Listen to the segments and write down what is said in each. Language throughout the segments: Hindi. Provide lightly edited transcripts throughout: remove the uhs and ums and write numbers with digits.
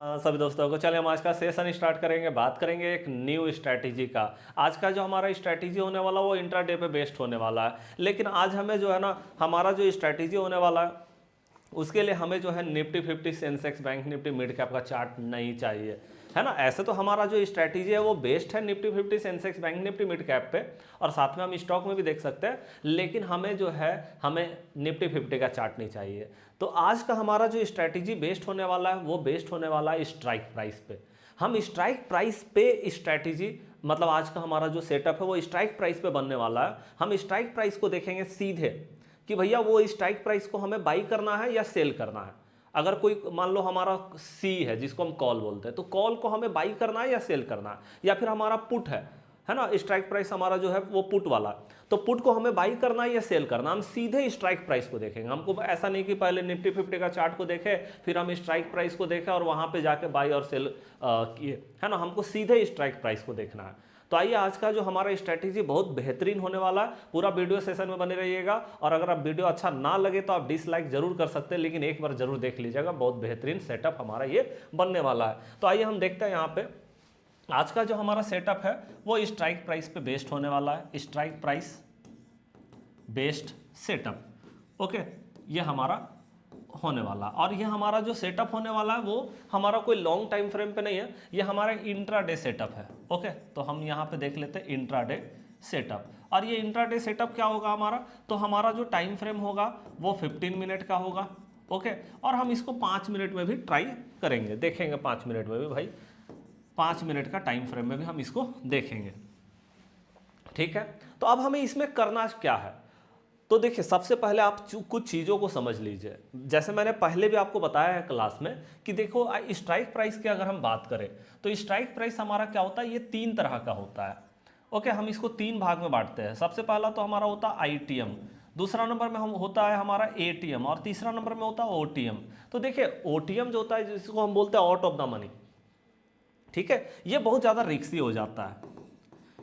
सभी दोस्तों को चलिए हम आज का सेशन स्टार्ट करेंगे। बात करेंगे एक न्यू स्ट्रैटेजी का। आज का जो हमारा स्ट्रैटेजी होने वाला वो इंट्राडे पे बेस्ड होने वाला है। लेकिन आज हमें जो है ना, हमारा जो स्ट्रैटेजी होने वाला है उसके लिए हमें जो है Nifty 50 Sensex bank Nifty mid cap का चार्ट नहीं चाहिए, है ना। ऐसे तो हमारा जो स्ट्रैटेजी है वो बेस्ड है Nifty 50 Sensex bank Nifty mid cap पे, और साथ में हम स्टॉक में भी देख सकते हैं। लेकिन हमें जो है हमें निफ्टी 50 का चार्ट नहीं चाहिए। तो आज का हमारा जो स्ट्रैटेजी बेस्ड होने वाला है वो बेस्ड होने वाला है स्ट्राइक प्राइस पे। हम स्ट्राइक प्राइस पे स्ट्रैटेजी, मतलब आज का हमारा जो सेटअप है वो स्ट्राइक प्राइस पे बनने वाला है। हम स्ट्राइक प्राइस को देखेंगे सीधे कि भैया वो स्ट्राइक प्राइस को हमें बाई करना है या सेल करना है। अगर कोई मान लो हमारा सी है जिसको हम कॉल बोलते हैं, तो कॉल को हमें बाई करना है या सेल करना है। या फिर हमारा पुट है ना, स्ट्राइक प्राइस हमारा जो है वो पुट वाला, तो पुट को हमें बाई करना है या सेल करना। हम सीधे स्ट्राइक प्राइस को देखेंगे। हमको ऐसा नहीं कि पहले निफ्टी 50 का चार्ट को देखे फिर हम स्ट्राइक प्राइस को देखें और वहां पे जाके बाई और सेल किए, है ना। हमको सीधे स्ट्राइक प्राइस को देखना है। तो आइए, आज का जो हमारा स्ट्रैटेजी बहुत बेहतरीन होने वाला है। पूरा वीडियो सेशन में बने रहिएगा, और अगर आप वीडियो अच्छा ना लगे तो आप डिसलाइक जरूर कर सकते हैं, लेकिन एक बार जरूर देख लीजिएगा। बहुत बेहतरीन सेटअप हमारा ये बनने वाला है। तो आइए हम देखते हैं यहाँ पे आज का जो हमारा सेटअप है वो स्ट्राइक प्राइस पे बेस्ड होने वाला है। Strike price based setup, okay, ये हमारा होने वाला। और ये हमारा जो सेटअप होने वाला है वो हमारा कोई लॉन्ग टाइम फ्रेम पे नहीं है, ये हमारा इंट्राडे सेटअप है। ओके, तो हम यहाँ पे देख लेते हैं इंट्राडे सेटअप। और ये इंट्राडे सेटअप क्या होगा हमारा, तो हमारा जो टाइम फ्रेम होगा वो 15 मिनट का होगा। ओके, और हम इसको 5 मिनट में भी ट्राई करेंगे, देखेंगे 5 मिनट में भी भाई, 5 मिनट का टाइम फ्रेम में भी हम इसको देखेंगे। ठीक है, तो अब हमें इसमें करना क्या है, तो देखिए सबसे पहले आप कुछ चीज़ों को समझ लीजिए। जैसे मैंने पहले भी आपको बताया है क्लास में कि देखो स्ट्राइक प्राइस की अगर हम बात करें तो स्ट्राइक प्राइस हमारा क्या होता है, ये 3 तरह का होता है। ओके, हम इसको 3 भाग में बांटते हैं। सबसे पहला तो हमारा होता है आईटीएम, दूसरा नंबर में हम होता है हमारा एटीएम, और तीसरा नंबर में होता है ओटीएम। तो देखिए ओटीएम जो होता है जिसको हम बोलते हैं आउट ऑफ द मनी, ठीक है, ये बहुत ज़्यादा रिस्की हो जाता है,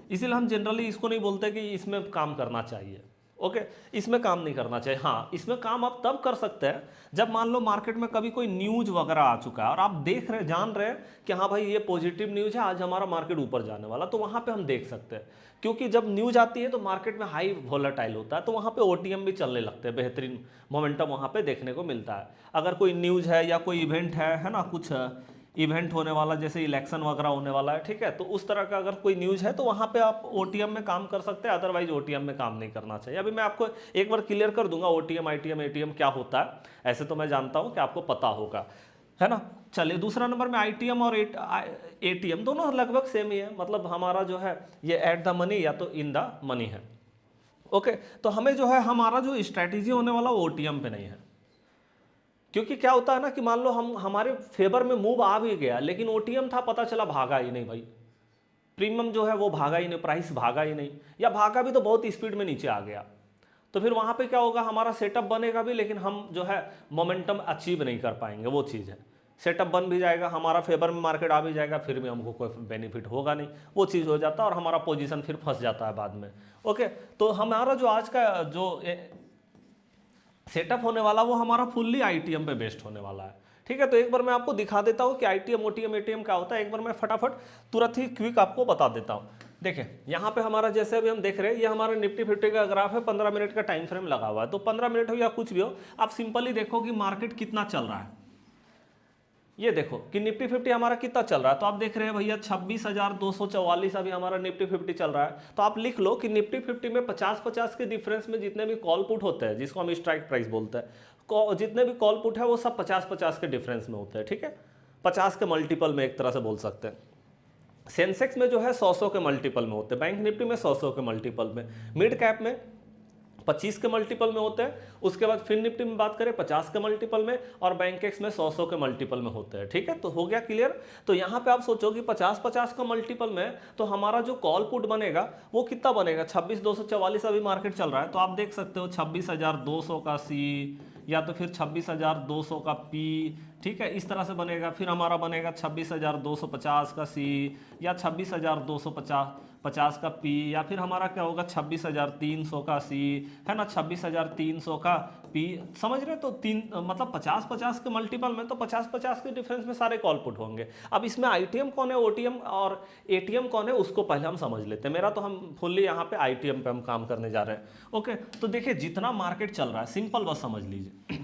इसीलिए हम जनरली इसको नहीं बोलते कि इसमें काम करना चाहिए। ओके, इसमें काम नहीं करना चाहिए। हाँ, इसमें काम आप तब कर सकते हैं जब मान लो मार्केट में कभी कोई न्यूज वगैरह आ चुका है और आप देख रहे जान रहे हैं कि हाँ भाई ये पॉजिटिव न्यूज है, आज हमारा मार्केट ऊपर जाने वाला, तो वहाँ पे हम देख सकते हैं। क्योंकि जब न्यूज आती है तो मार्केट में हाई वोलेटाइल होता है, तो वहाँ पे ओटीएम भी चलने लगते हैं, बेहतरीन मोमेंटम वहाँ पे देखने को मिलता है। अगर कोई न्यूज है या कोई इवेंट है ना, कुछ इवेंट होने वाला, जैसे इलेक्शन वगैरह होने वाला है, ठीक है, तो उस तरह का अगर कोई न्यूज़ है तो वहाँ पे आप ओटीएम में काम कर सकते हैं, अदरवाइज ओटीएम में काम नहीं करना चाहिए। अभी मैं आपको एक बार क्लियर कर दूंगा ओटीएम आईटीएम एटीएम क्या होता है। ऐसे तो मैं जानता हूँ कि आपको पता होगा, है ना। चलिए, दूसरा नंबर में आईटीएम और एटीएम दोनों लगभग सेम ही है, मतलब हमारा जो है ये एट द मनी या तो इन द मनी है। ओके, तो हमें जो है हमारा जो स्ट्रैटेजी होने वाला वो ओटीएम पे नहीं है। क्योंकि क्या होता है ना कि मान लो हम हमारे फेवर में मूव आ भी गया, लेकिन ओटीएम था, पता चला भागा ही नहीं भाई, प्रीमियम जो है वो भागा ही नहीं, प्राइस भागा ही नहीं, या भागा भी तो बहुत स्पीड में नीचे आ गया, तो फिर वहां पे क्या होगा, हमारा सेटअप बनेगा भी लेकिन हम जो है मोमेंटम अचीव नहीं कर पाएंगे। वो चीज़ है, सेटअप बन भी जाएगा, हमारा फेवर में मार्केट आ भी जाएगा, फिर भी हमको कोई बेनिफिट होगा नहीं, वो चीज़ हो जाता है और हमारा पोजीशन फिर फंस जाता है बाद में। ओके, तो हमारा जो आज का जो सेटअप होने वाला वो हमारा फुल्ली आईटीएम पे बेस्ड होने वाला है। ठीक है, तो एक बार मैं आपको दिखा देता हूँ कि आईटीएम ओटीएम एटीएम क्या होता है। एक बार मैं फटाफट तुरंत ही क्विक आपको बता देता हूँ। देखिए यहाँ पे हमारा जैसे अभी हम देख रहे हैं, ये हमारा निफ्टी 50 का ग्राफ है, 15 मिनट का टाइम फ्रेम लगा हुआ है। तो 15 मिनट हो या कुछ भी हो, आप सिंपली देखो कि मार्केट कितना चल रहा है। ये देखो कि निफ्टी 50 हमारा कितना चल रहा है, तो आप देख रहे हैं भैया 26,244 अभी हमारा निफ्टी 50 चल रहा है। तो आप लिख लो कि निफ्टी 50 में 50-50 के डिफरेंस में जितने भी कॉल पुट होते हैं, जिसको हम स्ट्राइक प्राइस बोलते हैं, जितने भी कॉल पुट है वो सब 50-50 के डिफरेंस में होते हैं। ठीक है, 50 के मल्टीपल में एक तरह से बोल सकते हैं। सेंसेक्स में जो है 100 के मल्टीपल में होते हैं, बैंक निफ्टी में 100 के मल्टीपल में, मिड कैप में 25 के मल्टीपल में होते हैं, उसके बाद फिर निफ्टी में बात करें 50 के मल्टीपल में, और बैंकेक्स में 100 के मल्टीपल में होते हैं। ठीक है, तो हो गया क्लियर। तो यहाँ पे आप सोचो कि 50-50 का मल्टीपल में तो हमारा जो कॉल पुट बनेगा वो कितना बनेगा, 26,244 अभी मार्केट चल रहा है, तो आप देख सकते हो 26,200 का सी, या तो फिर 26,200 का पी। ठीक है, इस तरह से बनेगा। फिर हमारा बनेगा 26,250 का सी, या 26,250 का पी, या फिर हमारा क्या होगा 26,300 का सी, है ना, 26,300 का पी, समझ रहे? तो तीन मतलब 50-50 के मल्टीपल में तो 50-50 के डिफरेंस में सारे कॉल पुट होंगे। अब इसमें आईटीएम कौन है, ओटीएम और एटीएम कौन है, उसको पहले हम समझ लेते हैं। मेरा तो हम फुल्ली यहाँ पे आईटीएम पे हम काम करने जा रहे हैं। ओके, तो देखिए जितना मार्केट चल रहा है, सिंपल बस समझ लीजिए,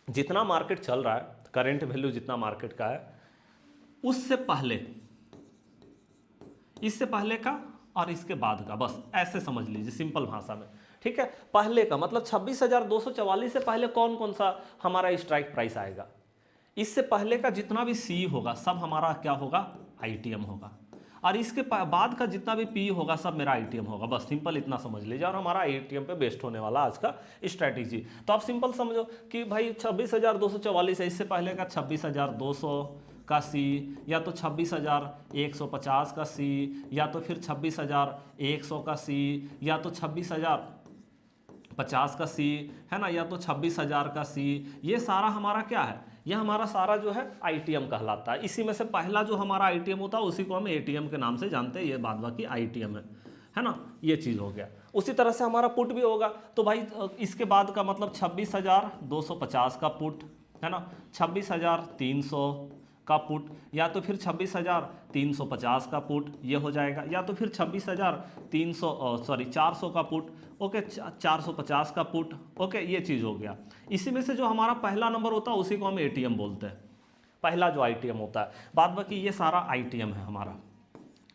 जितना मार्केट चल रहा है, करेंट वैल्यू जितना मार्केट का है, उससे पहले, इससे पहले का और इसके बाद का, बस ऐसे समझ लीजिए सिंपल भाषा में। ठीक है, पहले का मतलब 26,244 से पहले कौन कौन सा हमारा स्ट्राइक प्राइस आएगा, इससे पहले का जितना भी सी होगा सब हमारा क्या होगा, आईटीएम होगा, और इसके बाद का जितना भी पी होगा सब मेरा आईटीएम होगा। बस सिंपल इतना समझ लीजिए, और हमारा आईटीएम पे बेस्ड होने वाला आज का स्ट्रैटेजी। तो आप सिंपल समझो कि भाई 26,244 है, इससे पहले का 26,200 का सी, या तो 26,150 का सी, या तो फिर 26,100 का सी, या तो 26,050 का सी, है ना, या तो 26,000 का सी। ये सारा हमारा क्या है, ये हमारा सारा जो है आईटीएम कहलाता है। इसी में से पहला जो हमारा आईटीएम होता है उसी को हम एटीएम के नाम से जानते हैं, ये बाद बाकी आईटीएम है ना, ये चीज़ हो गया। उसी तरह से हमारा पुट भी होगा, तो भाई इसके बाद का मतलब 26,250 का पुट, है ना, 26,300 का पुट, या तो फिर 26,350 का पुट ये हो जाएगा, या तो फिर 400 का पुट, ओके, 450 का पुट, ओके, ये चीज़ हो गया। इसी में से जो हमारा पहला नंबर होता है उसी को हम एटीएम बोलते हैं, पहला जो आईटीएम होता है। बाद बाकी ये सारा आईटीएम है हमारा।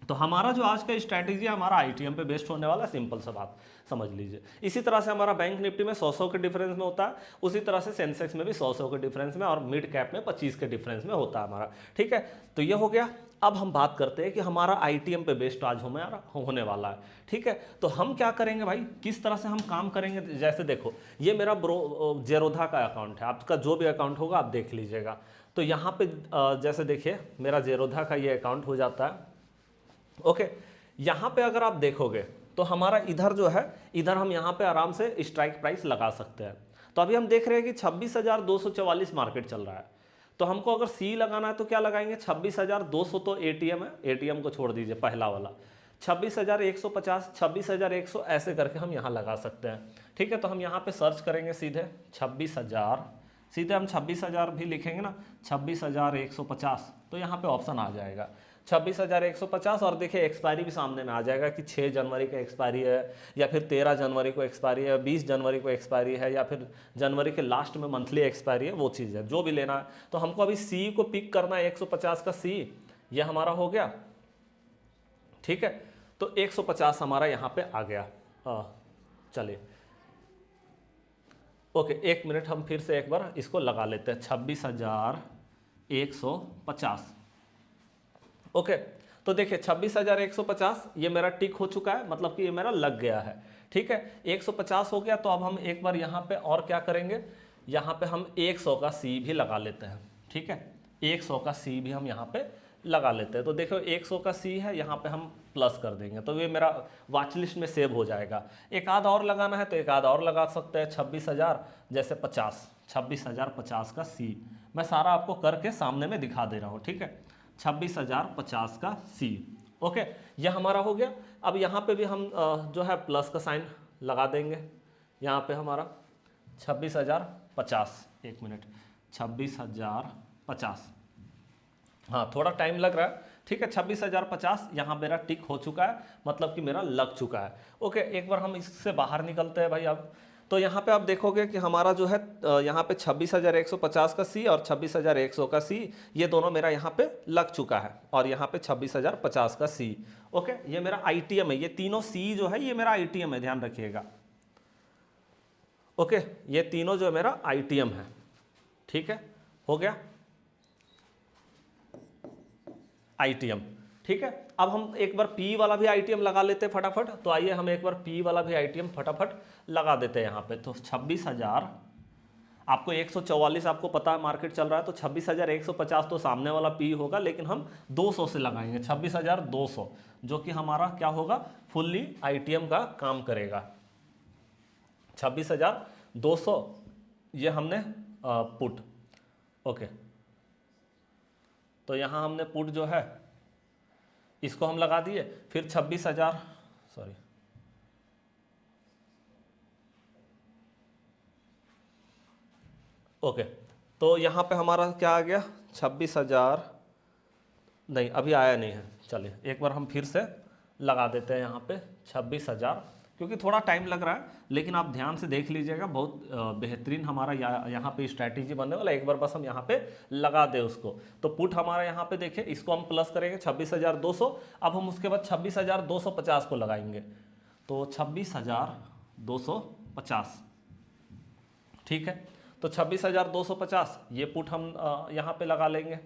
तो हमारा जो आज का स्ट्रैटेजी है हमारा आईटीएम पे बेस्ड होने वाला, सिंपल सा बात समझ लीजिए। इसी तरह से हमारा बैंक निफ्टी में 100 के डिफरेंस में होता है, उसी तरह से सेंसेक्स में भी 100 के डिफरेंस में, और मिड कैप में 25 के डिफरेंस में होता है हमारा। ठीक है, तो ये हो गया। अब हम बात करते हैं कि हमारा आईटीएम पे बेस्ड आज होने वाला है। ठीक है, तो हम क्या करेंगे भाई, किस तरह से हम काम करेंगे। जैसे देखो, ये मेरा जेरोधा का अकाउंट है, आपका जो भी अकाउंट होगा आप देख लीजिएगा। तो यहाँ पे जैसे देखिए मेरा जेरोधा का ये अकाउंट हो जाता है। ओके, यहाँ पे अगर आप देखोगे तो हमारा इधर जो है, इधर हम यहाँ पे आराम से स्ट्राइक प्राइस लगा सकते हैं। तो अभी हम देख रहे हैं कि 26,244 मार्केट चल रहा है, तो हमको अगर सी लगाना है तो क्या लगाएंगे, 26,200 तो एटीएम है, एटीएम को छोड़ दीजिए पहला वाला, 26,150, 26,100 ऐसे करके हम यहाँ लगा सकते हैं। ठीक है, तो हम यहाँ पे सर्च करेंगे सीधे 26,000, सीधे हम 26,000 भी लिखेंगे ना, 26,150, तो यहाँ पे ऑप्शन आ जाएगा 26,150, और देखिए एक्सपायरी भी सामने में आ जाएगा कि 6 जनवरी का एक्सपायरी है, या फिर 13 जनवरी को एक्सपायरी है, 20 जनवरी को एक्सपायरी है, या फिर जनवरी के लास्ट में मंथली एक्सपायरी है, वो चीज़ है, जो भी लेना है। तो हमको अभी सी को पिक करना है, 150 का सी, ये हमारा हो गया। ठीक है, तो 150 हमारा यहाँ पे आ गया। चलिए, ओके, 1 मिनट हम फिर से एक बार इसको लगा लेते हैं, 26,150। ओके, तो देखिए 26,150 ये मेरा टिक हो चुका है, मतलब कि ये मेरा लग गया है। ठीक है, 150 हो गया, तो अब हम एक बार यहाँ पे और क्या करेंगे, यहाँ पे हम 100 का सी भी लगा लेते हैं। ठीक है, 100 का सी भी हम यहाँ पे लगा लेते हैं। तो देखो 100 का सी है, यहाँ पे हम प्लस कर देंगे, तो ये मेरा वॉच लिस्ट में सेव हो जाएगा। एक आध और लगाना है तो एक आध और लगा सकते हैं, 26,000 जैसे 50, 26,050 का सी, मैं सारा आपको करके सामने में दिखा दे रहा हूँ। ठीक है, 26,050 का सी, ओके, यह हमारा हो गया। अब यहाँ पे भी हम जो है प्लस का साइन लगा देंगे, यहाँ पे हमारा 26,050, 1 मिनट, 26,050, हाँ थोड़ा टाइम लग रहा है। ठीक है, 26,050 यहाँ मेरा टिक हो चुका है, मतलब कि मेरा लग चुका है। ओके, एक बार हम इससे बाहर निकलते हैं भाई। अब तो यहाँ पे आप देखोगे कि हमारा जो है यहाँ पे 26,150 का सी और 26,100 का सी, ये दोनों मेरा यहाँ पे लग चुका है, और यहाँ पे 26,050 का सी। ओके, ये मेरा आईटीएम है, ये तीनों सी जो है ये मेरा आईटीएम है, ध्यान रखिएगा। ओके, ये तीनों जो है मेरा आईटीएम है। ठीक है, हो गया आईटीएम। ठीक है, अब हम एक बार पी वाला भी आईटीएम लगा लेते हैं फटाफट। तो आइए हम एक बार पी वाला भी आईटीएम फटाफट लगा देते हैं यहाँ पे। तो 26,000, आपको 144 आपको पता है मार्केट चल रहा है, तो 26,150 तो सामने वाला पी होगा, लेकिन हम 200 से लगाएंगे, 26,200, जो कि हमारा क्या होगा, फुल्ली आईटीएम का काम करेगा। 26,200 ये हमने पुट, ओके, तो यहाँ हमने पुट जो है इसको हम लगा दिए। फिर 26,000, सॉरी ओके, तो यहाँ पे हमारा क्या आ गया, 26,000, नहीं अभी आया नहीं है, चलिए एक बार हम फिर से लगा देते हैं यहाँ पे 26,000, क्योंकि थोड़ा टाइम लग रहा है, लेकिन आप ध्यान से देख लीजिएगा, बहुत बेहतरीन हमारा यहाँ पे स्ट्रैटेजी बनने वाला। एक बार बस हम यहाँ पे लगा दें उसको, तो पुट हमारा यहाँ पे देखिए, इसको हम प्लस करेंगे 26,200। अब हम उसके बाद 26,250 को लगाएंगे, तो 26,250, ठीक है। तो 26,250 ये पुट हम यहाँ पे लगा लेंगे।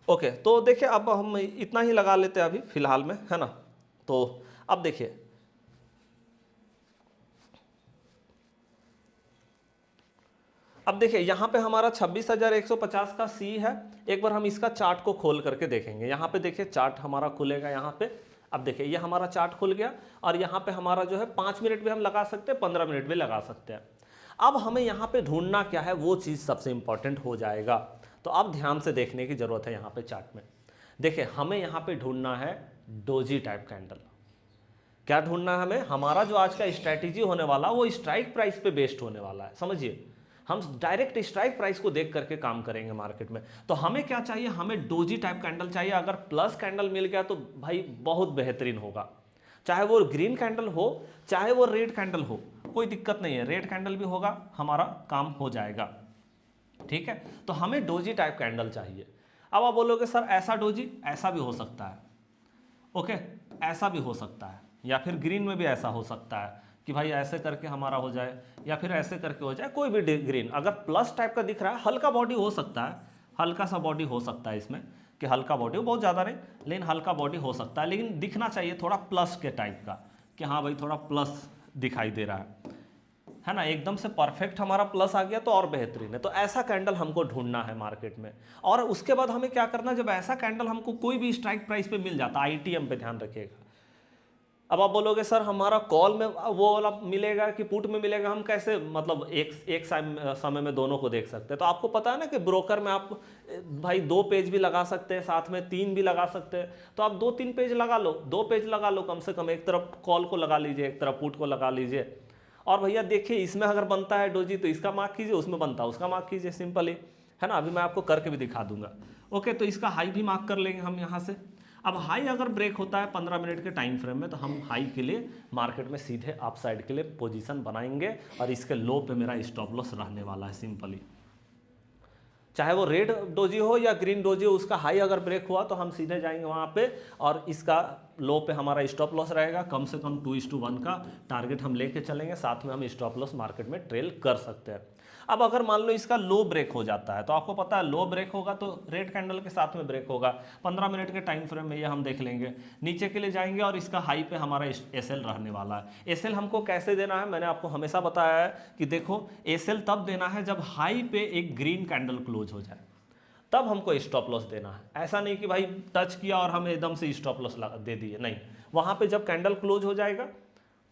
ओके, तो देखिए अब हम इतना ही लगा लेते हैं अभी फिलहाल में, है ना। तो अब देखिए, यहाँ पे हमारा 26,150 का सी है। एक बार हम इसका चार्ट को खोल करके देखेंगे। यहाँ पे देखिए चार्ट हमारा खुलेगा यहाँ पे। अब देखिए ये हमारा चार्ट खुल गया, और यहाँ पे हमारा जो है 5 मिनट भी हम लगा सकते हैं, 15 मिनट भी लगा सकते हैं। अब हमें यहाँ पे ढूंढना क्या है, वो चीज़ सबसे इंपॉर्टेंट हो जाएगा। तो अब ध्यान से देखने की जरूरत है यहाँ पे चार्ट में। देखिए हमें यहाँ पे ढूंढना है डोजी टाइप कैंडल। क्या ढूंढना है हमें, हमारा जो आज का स्ट्रैटेजी होने वाला वो स्ट्राइक प्राइस पे बेस्ड होने वाला है। समझिए, हम डायरेक्ट स्ट्राइक प्राइस को देख करके काम करेंगे मार्केट में। तो हमें क्या चाहिए, हमें डोजी टाइप कैंडल चाहिए। अगर प्लस कैंडल मिल गया तो भाई बहुत बेहतरीन होगा, चाहे वो ग्रीन कैंडल हो चाहे वो रेड कैंडल हो, कोई दिक्कत नहीं है। रेड कैंडल भी होगा, हमारा काम हो जाएगा, ठीक है। तो हमें डोजी टाइप कैंडल चाहिए। अब आप बोलोगे सर ऐसा डोजी, ऐसा भी हो सकता है, ओके, ऐसा भी हो सकता है, या फिर ग्रीन में भी ऐसा हो सकता है कि भाई ऐसे करके हमारा हो जाए, या फिर ऐसे करके हो जाए, कोई भी ग्रीन। अगर प्लस टाइप का दिख रहा है, हल्का बॉडी हो सकता है, हल्का सा बॉडी हो सकता है इसमें, कि हल्का बॉडी हो, बहुत ज़्यादा नहीं, लेकिन हल्का बॉडी हो सकता है। लेकिन दिखना चाहिए थोड़ा प्लस के टाइप का, कि हाँ भाई थोड़ा प्लस दिखाई दे रहा है ना। एकदम से परफेक्ट हमारा प्लस आ गया तो और बेहतरीन है। तो ऐसा कैंडल हमको ढूंढना है मार्केट में। और उसके बाद हमें क्या करना, जब ऐसा कैंडल हमको कोई भी स्ट्राइक प्राइस पे मिल जाता है, आईटीएम पे ध्यान रखिएगा। अब आप बोलोगे सर हमारा कॉल में वो वाला मिलेगा कि पुट में मिलेगा, हम कैसे मतलब एक समय में दोनों को देख सकते हैं। तो आपको पता है ना कि ब्रोकर में आप भाई 2 पेज भी लगा सकते हैं, साथ में 3 भी लगा सकते हैं। तो आप 2-3 पेज लगा लो, 2 पेज लगा लो कम से कम। एक तरफ कॉल को लगा लीजिए, एक तरफ पुट को लगा लीजिए। और भैया देखिए इसमें अगर बनता है डोजी तो इसका मार्क कीजिए, उसमें बनता है उसका मार्क कीजिए, सिंपल ही है ना। अभी मैं आपको करके भी दिखा दूंगा। ओके, तो इसका हाई भी मार्क कर लेंगे हम यहाँ से। अब हाई अगर ब्रेक होता है 15 मिनट के टाइम फ्रेम में, तो हम हाई के लिए मार्केट में सीधे अप साइड के लिए पोजीशन बनाएंगे, और इसके लो पे मेरा स्टॉप लॉस रहने वाला है सिंपली। चाहे वो रेड डोजी हो या ग्रीन डोजी हो, उसका हाई अगर ब्रेक हुआ तो हम सीधे जाएंगे वहाँ पे, और इसका लो पे हमारा स्टॉप लॉस रहेगा। कम से कम 2:1 का टारगेट हम लेके चलेंगे, साथ में हम स्टॉप लॉस मार्केट में ट्रेल कर सकते हैं। अब अगर मान लो इसका लो ब्रेक हो जाता है, तो आपको पता है लो ब्रेक होगा तो रेड कैंडल के साथ में ब्रेक होगा। 15 मिनट के टाइम फ्रेम में ये हम देख लेंगे, नीचे के लिए जाएंगे, और इसका हाई पे हमारा एसएल रहने वाला है। एसएल हमको कैसे देना है, मैंने आपको हमेशा बताया है कि देखो एसएल तब देना है जब हाई पे एक ग्रीन कैंडल क्लोज हो जाए, तब हमको स्टॉप लॉस देना है। ऐसा नहीं कि भाई टच किया और हम एकदम से स्टॉप लॉस दे दिए, नहीं। वहाँ पे जब कैंडल क्लोज हो जाएगा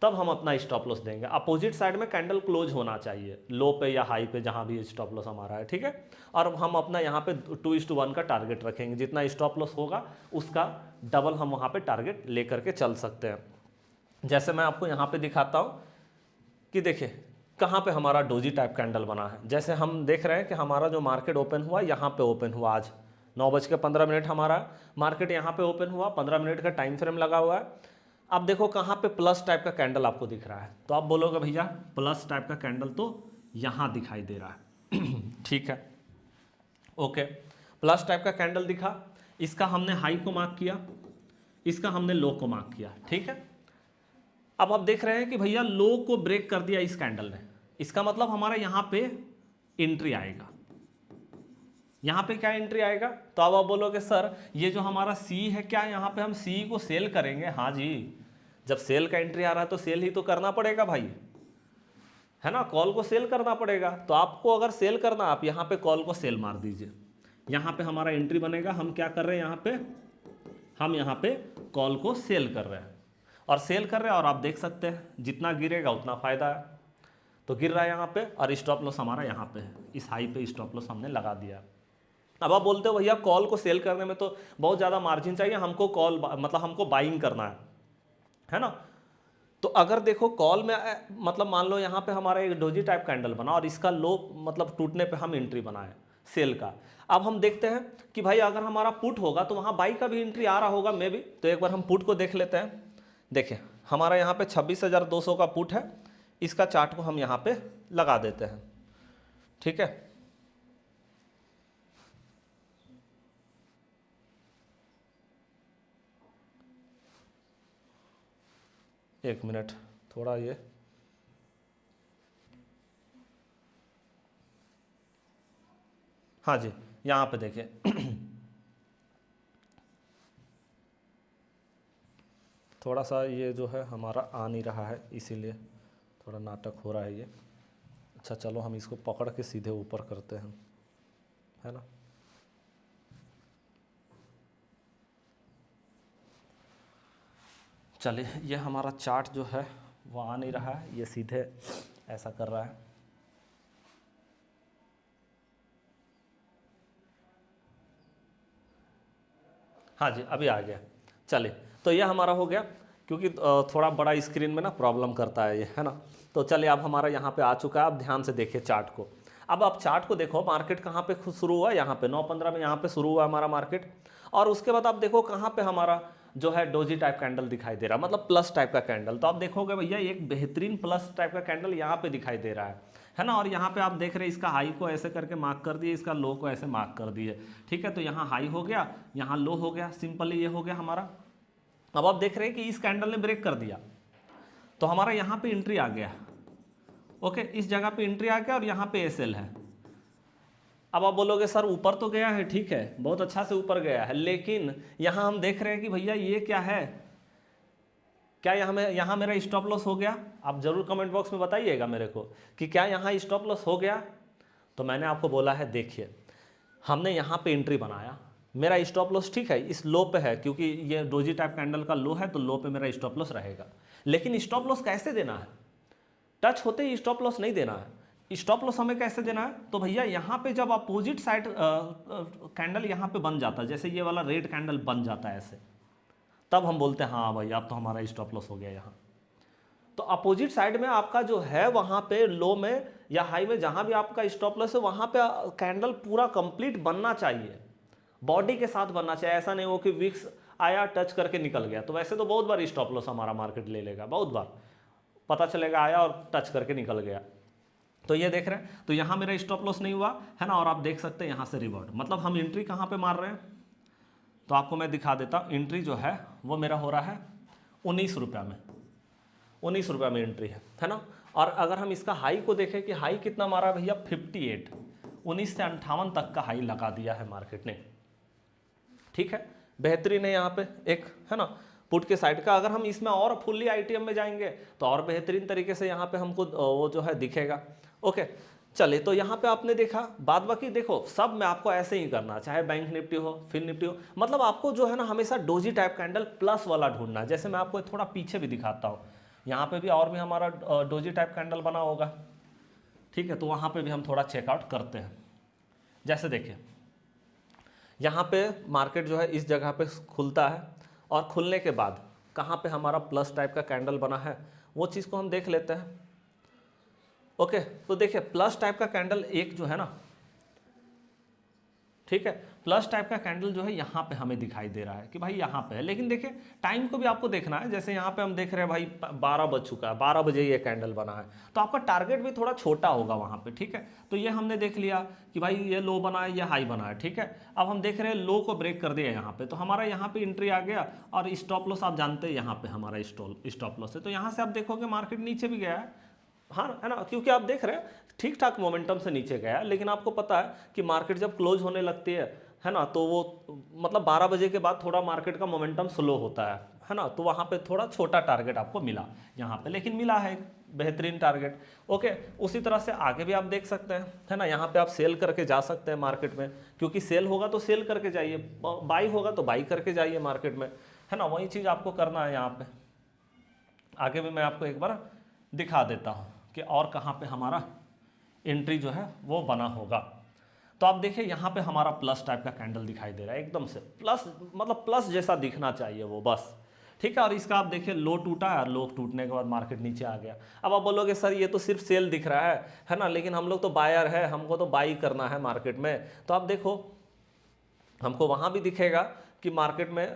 तब हम अपना स्टॉप लॉस देंगे। अपोजिट साइड में कैंडल क्लोज होना चाहिए, लो पे या हाई पे, जहाँ भी स्टॉप लॉस हमारा है, ठीक है। और हम अपना यहाँ पे 2:1 का टारगेट रखेंगे। जितना स्टॉप लॉस होगा उसका डबल हम वहाँ पे टारगेट लेकर के चल सकते हैं। जैसे मैं आपको यहाँ पे दिखाता हूँ कि देखिए कहाँ पे हमारा डोजी टाइप कैंडल बना है। जैसे हम देख रहे हैं कि हमारा जो मार्केट ओपन हुआ, यहाँ पे ओपन हुआ आज 9:15 हमारा मार्केट यहाँ पे ओपन हुआ, 15 मिनट का टाइम फ्रेम लगा हुआ है। अब देखो कहाँ पे प्लस टाइप का कैंडल आपको दिख रहा है, तो आप बोलोगे भैया प्लस टाइप का कैंडल तो यहाँ दिखाई दे रहा है ठीक है, ओके, प्लस टाइप का कैंडल दिखा, इसका हमने हाई को मार्क किया, इसका हमने लो को मार्क किया, ठीक है। अब आप देख रहे हैं कि भैया लो को ब्रेक कर दिया इस कैंडल ने, इसका मतलब हमारा यहाँ पे एंट्री आएगा। यहाँ पे क्या एंट्री आएगा, तो अब आप बोलोगे सर ये जो हमारा सी है, क्या यहाँ पे हम सी को सेल करेंगे? हाँ जी, जब सेल का एंट्री आ रहा है तो सेल ही तो करना पड़ेगा भाई, है ना, कॉल को सेल करना पड़ेगा। तो आपको अगर सेल करना, आप यहाँ पे कॉल को सेल मार दीजिए, यहाँ पे हमारा एंट्री बनेगा। हम क्या कर रहे हैं यहाँ पे, हम यहाँ पे कॉल को सेल कर रहे हैं, और सेल कर रहे हैं, और आप देख सकते हैं जितना गिरेगा उतना फायदा है। तो गिर रहा है यहाँ पे, और स्टॉप लॉस हमारा यहाँ पे है, इस हाई पे स्टॉप लॉस हमने लगा दिया। अब आप बोलते हो भैया कॉल को सेल करने में तो बहुत ज़्यादा मार्जिन चाहिए, हमको कॉल मतलब हमको बाइंग करना है ना। तो अगर देखो कॉल में मतलब मान लो यहाँ पे हमारा एक डोजी टाइप कैंडल बना और इसका लो मतलब टूटने पे हम एंट्री बनाए सेल का। अब हम देखते हैं कि भाई अगर हमारा पुट होगा तो वहाँ बाई का भी एंट्री आ रहा होगा मे भी। तो एक बार हम पुट को देख लेते हैं। देखिए हमारा यहाँ पे 26,200 का पुट है, इसका चार्ट को हम यहाँ पे लगा देते हैं। ठीक है, एक मिनट थोड़ा ये, हाँ जी यहाँ पे देखिए थोड़ा सा ये जो है हमारा आ नहीं रहा है, इसीलिए थोड़ा नाटक हो रहा है ये। अच्छा चलो हम इसको पकड़ के सीधे ऊपर करते हैं, है ना। चलिए ये हमारा चार्ट जो है वो आ नहीं रहा है, ये सीधे ऐसा कर रहा है। हाँ जी अभी आ गया। चलिए तो ये हमारा हो गया, क्योंकि थोड़ा बड़ा स्क्रीन में ना प्रॉब्लम करता है ये, है ना। तो चलिए अब हमारा यहाँ पे आ चुका है। आप ध्यान से देखिए चार्ट को। अब आप चार्ट को देखो, मार्केट कहाँ पे शुरू हुआ, यहाँ पे 9:15 में यहाँ पे शुरू हुआ हमारा मार्केट। और उसके बाद आप देखो कहाँ पे हमारा जो है डोजी टाइप कैंडल दिखाई दे रहा है, मतलब प्लस टाइप का कैंडल। तो आप देखोगे भैया एक बेहतरीन प्लस टाइप का कैंडल यहाँ पे दिखाई दे रहा है ना। और यहाँ पे आप देख रहे हैं इसका हाई को ऐसे करके मार्क कर दिए, इसका लो को ऐसे मार्क कर दिए। ठीक है, तो यहाँ हाई हो गया, यहाँ लो हो गया, सिंपली ये हो गया हमारा। अब आप देख रहे हैं कि इस कैंडल ने ब्रेक कर दिया, तो हमारा यहाँ पे एंट्री आ गया। ओके, इस जगह पे एंट्री आ गया और यहाँ पे एसएल है। अब आप बोलोगे सर ऊपर तो गया है, ठीक है बहुत अच्छा से ऊपर गया है, लेकिन यहाँ हम देख रहे हैं कि भैया ये क्या है, क्या यहाँ मेरा स्टॉप लॉस हो गया? आप जरूर कमेंट बॉक्स में बताइएगा मेरे को कि क्या यहाँ स्टॉप लॉस हो गया। तो मैंने आपको बोला है देखिए, हमने यहाँ पे एंट्री बनाया, मेरा स्टॉप लॉस ठीक है इस लो पे है, क्योंकि ये डोजी टाइप कैंडल का लो है तो लो पे मेरा स्टॉप लॉस रहेगा। लेकिन स्टॉप लॉस कैसे देना है? टच होते ही स्टॉप लॉस नहीं देना है। स्टॉप लॉस हमें कैसे देना है? तो भैया यहाँ पे जब अपोजिट साइड कैंडल यहाँ पे बन जाता है, जैसे ये वाला रेड कैंडल बन जाता है ऐसे, तब हम बोलते हैं हाँ भाई अब तो हमारा स्टॉप लॉस हो गया यहाँ। तो अपोजिट साइड में आपका जो है वहाँ पे लो में या हाई में जहाँ भी आपका स्टॉप लॉस है वहाँ पे कैंडल पूरा कंप्लीट बनना चाहिए, बॉडी के साथ बनना चाहिए। ऐसा नहीं हो कि विक्स आया टच करके निकल गया। तो वैसे तो बहुत बार स्टॉप लॉस हमारा मार्केट ले लेगा, बहुत बार पता चलेगा आया और टच करके निकल गया। तो ये देख रहे हैं, तो यहाँ मेरा स्टॉप लॉस नहीं हुआ है ना। और आप देख सकते हैं यहाँ से रिवर्ट, मतलब हम एंट्री कहाँ पे मार रहे हैं, तो आपको मैं दिखा देता हूँ। एंट्री जो है वो मेरा हो रहा है 19 रुपये में, 19 रुपये में एंट्री है ना। और अगर हम इसका हाई को देखें कि हाई कितना मारा भैया 58, 19 से 58 तक का हाई लगा दिया है मार्केट ने। ठीक है, बेहतरीन है यहाँ पे एक, है ना, पुट के साइड का। अगर हम इसमें और फुल्ली आईटीएम में जाएंगे तो और बेहतरीन तरीके से यहाँ पे हमको वो जो है दिखेगा। ओके चलिए, तो यहाँ पे आपने देखा, बाद बाकी देखो सब में आपको ऐसे ही करना, चाहे बैंक निफ्टी हो फिर निफ्टी हो, मतलब आपको जो है ना हमेशा डोजी टाइप कैंडल प्लस वाला ढूंढना है। जैसे मैं आपको थोड़ा पीछे भी दिखाता हूँ, यहाँ पे भी और भी हमारा डोजी टाइप कैंडल बना होगा। ठीक है, तो वहाँ पे भी हम थोड़ा चेकआउट करते हैं। जैसे देखिए यहाँ पे मार्केट जो है इस जगह पे खुलता है, और खुलने के बाद कहाँ पे हमारा प्लस टाइप का कैंडल बना है वो चीज़ को हम देख लेते हैं। ओके, तो देखिए प्लस टाइप का कैंडल एक जो है ना, ठीक है, प्लस टाइप का कैंडल जो है यहाँ पे हमें दिखाई दे रहा है कि भाई यहाँ पे है। लेकिन देखिए टाइम को भी आपको देखना है। जैसे यहाँ पे हम देख रहे हैं भाई 12 बज चुका है, 12 बजे ये कैंडल बना है, तो आपका टारगेट भी थोड़ा छोटा होगा वहाँ पे। ठीक है, तो ये हमने देख लिया कि भाई ये लो बना है, ये हाई बना है। ठीक है, अब हम देख रहे हैं लो को ब्रेक कर दिया यहाँ पे, तो हमारा यहाँ पे एंट्री आ गया। और स्टॉप लॉस आप जानते हैं यहाँ पे हमारा स्टॉप लॉस है, तो यहाँ से आप देखोगे मार्केट नीचे भी गया है, हाँ है ना, क्योंकि आप देख रहे हैं ठीक ठाक मोमेंटम से नीचे गया। लेकिन आपको पता है कि मार्केट जब क्लोज होने लगती है ना, तो वो मतलब 12 बजे के बाद थोड़ा मार्केट का मोमेंटम स्लो होता है ना, तो वहाँ पे थोड़ा छोटा टारगेट आपको मिला यहाँ पे, लेकिन मिला है एक बेहतरीन टारगेट। ओके, उसी तरह से आगे भी आप देख सकते हैं, है ना, यहाँ पे आप सेल करके जा सकते हैं मार्केट में, क्योंकि सेल होगा तो सेल करके जाइए, बाई होगा तो बाई करके जाइए मार्केट में, है ना, वही चीज़ आपको करना है यहाँ पे। आगे भी मैं आपको एक बार दिखा देता हूँ कि और कहाँ पे हमारा एंट्री जो है वो बना होगा। तो आप देखिए यहाँ पे हमारा प्लस टाइप का कैंडल दिखाई दे रहा है, एकदम से प्लस, मतलब प्लस जैसा दिखना चाहिए वो, बस। ठीक है। और इसका आप देखिए लो टूटा है और लो टूटने के बाद मार्केट नीचे आ गया। अब आप बोलोगे सर ये तो सिर्फ सेल दिख रहा है ना, लेकिन हम लोग तो बायर है, हमको तो बाई करना है मार्केट में। तो आप देखो हमको वहाँ भी दिखेगा कि मार्केट में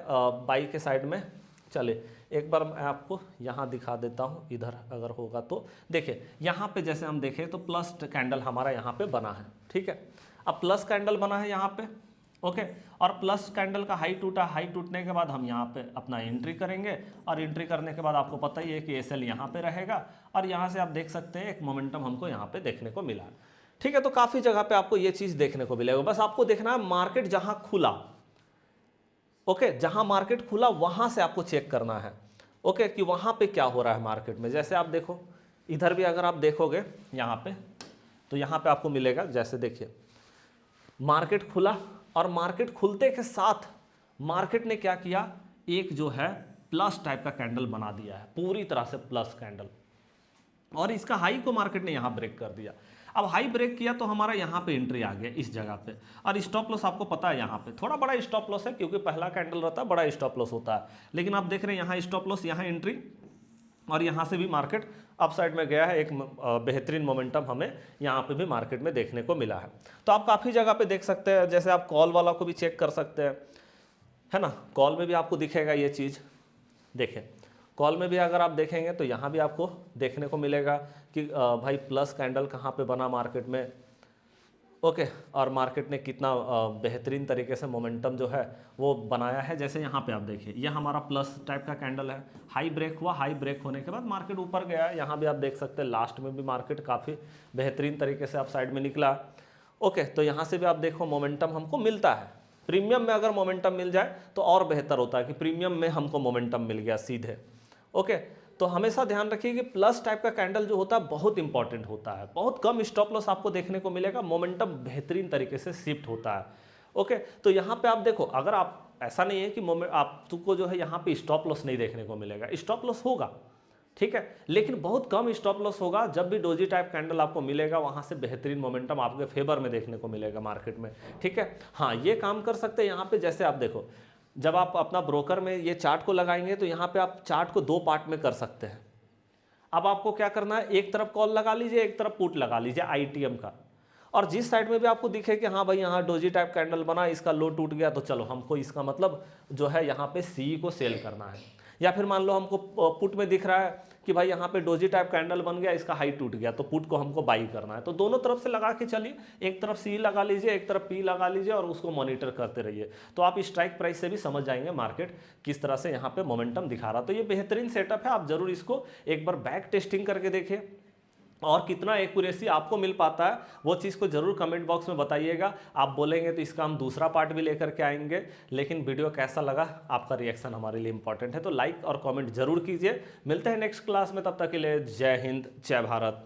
बाई के साइड में। चले एक बार मैं आपको यहाँ दिखा देता हूँ, इधर अगर होगा तो देखिए यहाँ पे जैसे हम देखें तो प्लस कैंडल हमारा यहाँ पे बना है, ठीक है। अब प्लस कैंडल बना है यहाँ पे, ओके। और प्लस कैंडल का हाई टूटा, हाई टूटने के बाद हम यहाँ पे अपना एंट्री करेंगे और एंट्री करने के बाद आपको पता ही है कि एसएल यहाँ पे रहेगा और यहाँ से आप देख सकते हैं एक मोमेंटम हमको यहाँ पे देखने को मिला, ठीक है। तो काफ़ी जगह पे आपको ये चीज़ देखने को मिलेगा। बस आपको देखना है मार्केट जहाँ खुला, ओके, जहाँ मार्केट खुला वहाँ से आपको चेक करना है, ओके, कि वहाँ पे क्या हो रहा है मार्केट में। जैसे आप देखो इधर भी अगर आप देखोगे यहाँ पे, तो यहाँ पे आपको मिलेगा, जैसे देखिए मार्केट खुला और मार्केट खुलते के साथ मार्केट ने क्या किया, एक जो है प्लस टाइप का कैंडल बना दिया है, पूरी तरह से प्लस कैंडल, और इसका हाई को मार्केट ने यहाँ ब्रेक कर दिया। अब हाई ब्रेक किया तो हमारा यहाँ पे एंट्री आ गया इस जगह पे, और स्टॉप लॉस आपको पता है यहाँ पे थोड़ा बड़ा स्टॉप लॉस है क्योंकि पहला कैंडल रहता है, बड़ा स्टॉप लॉस होता है। लेकिन आप देख रहे हैं यहाँ स्टॉप लॉस, यहाँ एंट्री, और यहाँ से भी मार्केट अप साइड में गया है। एक बेहतरीन मोमेंटम हमें यहाँ पे भी मार्केट में देखने को मिला है। तो आप काफ़ी जगह पे देख सकते हैं, जैसे आप कॉल वाला को भी चेक कर सकते हैं, है ना। कॉल में भी आपको दिखेगा ये चीज़, देखें कॉल में भी अगर आप देखेंगे तो यहाँ भी आपको देखने को मिलेगा कि भाई प्लस कैंडल कहाँ पे बना मार्केट में, ओके, और मार्केट ने कितना बेहतरीन तरीके से मोमेंटम जो है वो बनाया है। जैसे यहाँ पे आप देखिए ये हमारा प्लस टाइप का कैंडल है, हाई ब्रेक हुआ, हाई ब्रेक होने के बाद मार्केट ऊपर गया। यहाँ भी आप देख सकते हैं लास्ट में भी मार्केट काफ़ी बेहतरीन तरीके से आप साइड में निकला, ओके। तो यहाँ से भी आप देखो मोमेंटम हमको मिलता है। प्रीमियम में अगर मोमेंटम मिल जाए तो और बेहतर होता है कि प्रीमियम में हमको मोमेंटम मिल गया सीधे, ओके। तो हमेशा ध्यान रखिए कि प्लस टाइप का कैंडल जो होता है बहुत इंपॉर्टेंट होता है। बहुत कम स्टॉप लॉस आपको देखने को मिलेगा, मोमेंटम बेहतरीन तरीके से शिफ्ट होता है, ओके। तो यहाँ पे आप देखो, अगर आप ऐसा नहीं है कि आपको जो है यहाँ पे स्टॉप लॉस नहीं देखने को मिलेगा, स्टॉप लॉस होगा, ठीक है, लेकिन बहुत कम स्टॉप लॉस होगा। जब भी डोजी टाइप कैंडल आपको मिलेगा वहाँ से बेहतरीन मोमेंटम आपके फेवर में देखने को मिलेगा मार्केट में, ठीक है। हाँ, ये काम कर सकते हैं यहाँ पे, जैसे आप देखो जब आप अपना ब्रोकर में ये चार्ट को लगाएंगे तो यहाँ पे आप चार्ट को दो पार्ट में कर सकते हैं। अब आपको क्या करना है, एक तरफ कॉल लगा लीजिए, एक तरफ पुट लगा लीजिए आईटीएम का, और जिस साइड में भी आपको दिखे कि हाँ भाई यहाँ डोजी टाइप कैंडल बना, इसका लो टूट गया, तो चलो हमको इसका मतलब जो है यहाँ पे सी को सेल करना है। या फिर मान लो हमको पुट में दिख रहा है कि भाई यहाँ पे डोजी टाइप कैंडल बन गया, इसका हाई टूट गया, तो पुट को हमको बाई करना है। तो दोनों तरफ से लगा के चलिए, एक तरफ सी लगा लीजिए, एक तरफ पी लगा लीजिए, और उसको मॉनिटर करते रहिए। तो आप स्ट्राइक प्राइस से भी समझ जाएंगे मार्केट किस तरह से यहाँ पे मोमेंटम दिखा रहा। तो ये बेहतरीन सेटअप है, आप जरूर इसको एक बार बैक टेस्टिंग करके देखें, और कितना एक्यूरेसी आपको मिल पाता है वो चीज़ को जरूर कमेंट बॉक्स में बताइएगा। आप बोलेंगे तो इसका हम दूसरा पार्ट भी लेकर के आएंगे। लेकिन वीडियो कैसा लगा, आपका रिएक्शन हमारे लिए इंपॉर्टेंट है, तो लाइक और कमेंट जरूर कीजिए। मिलते हैं नेक्स्ट क्लास में, तब तक के लिए जय हिंद, जय भारत।